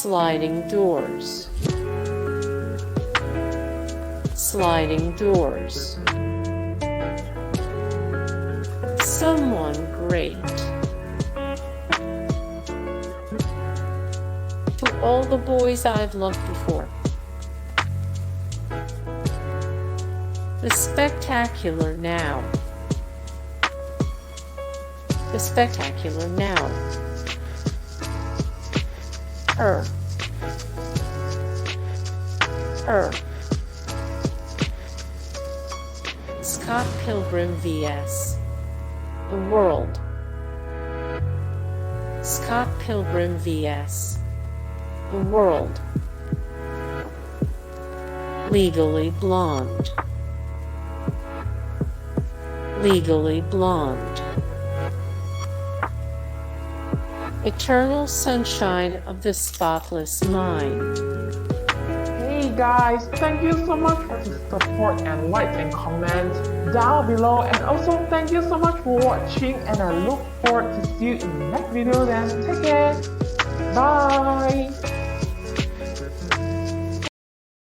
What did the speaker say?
sliding doors, sliding doors. Someone great. To all the boys I've loved before. The spectacular now. The spectacular now. Her. Scott Pilgrim vs. The world. Scott Pilgrim vs. The world. Legally blonde. Legally blonde. Eternal sunshine of the spotless mind. Hey guys, thank you so much for the support and likes and comments down below, and also thank you so much for watching, and I look forward to see you in the next video. Then take care. Bye.